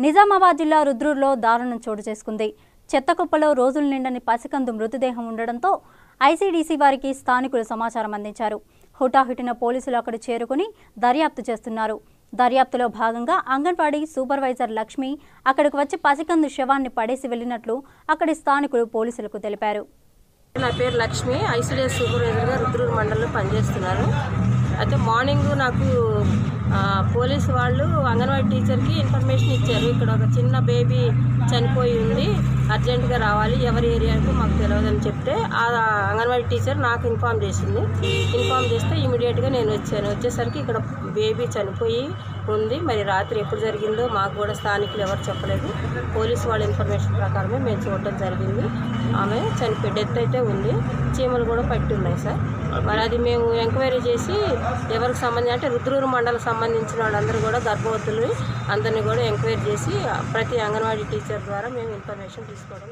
నిజామాబాద్ జిల్లా రుద్రూరులో దారుణం చోటు చేసుకుంది. చెత్తకుప్పలో రోజులు నిండని పసికందు మృతదేహం ఉండడంతో ఐసీడీసీ వారికి స్థానికులు సమాచారం అందించారు. హుటాహుటిన పోలీసులు అక్కడ చేరుకుని దర్యాప్తు చేస్తున్నారు. దర్యాప్తులో భాగంగా అంగన్వాడీ సూపర్వైజర్ లక్ష్మి అక్కడికి వచ్చి పసికందు శవాన్ని పడేసి వెళ్లినట్లు అక్కడి స్థానికులు పోలీసులకు తెలిపారు. నా పేరు లక్ష్మి, ఐసీడీఎస్ సూపర్వైజర్గా రుద్రూరు మండలంలో పనిచేస్తున్నారు. అయితే మార్నింగ్ నాకు పోలీసు వాళ్ళు అంగన్వాడీ టీచర్కి ఇన్ఫర్మేషన్ ఇచ్చారు. ఇక్కడ ఒక చిన్న బేబీ చనిపోయి ఉంది, అర్జెంటుగా రావాలి, ఎవరి ఏరియాకు మాకు తెలియదని చెప్తే ఆ అంగన్వాడీ టీచర్ నాకు ఇన్ఫామ్ చేసింది. ఇన్ఫామ్ చేస్తే ఇమీడియట్గా నేను వచ్చాను. వచ్చేసరికి ఇక్కడ బేబీ చనిపోయి ఉంది. మరి రాత్రి ఎప్పుడు జరిగిందో మాకు కూడా స్థానికులు ఎవరు చెప్పలేదు. పోలీసు వాళ్ళ ఇన్ఫర్మేషన్ ప్రకారమే మేము చూడటం జరిగింది. ఆమె చనిపోయి డెత్ అయితే ఉంది, చీమలు కూడా పట్టి ఉన్నాయి సార్. మరి అది మేము ఎంక్వైరీ చేసి ఎవరికి సంబంధించి అంటే రుద్రూరు మండలం సంబంధించిన వాళ్ళందరూ కూడా గర్భవతులు అందరినీ కూడా ఎంక్వైరీ చేసి ప్రతి అంగన్వాడీ టీచర్ ద్వారా మేము ఇన్ఫర్మేషన్ తీసుకోవడం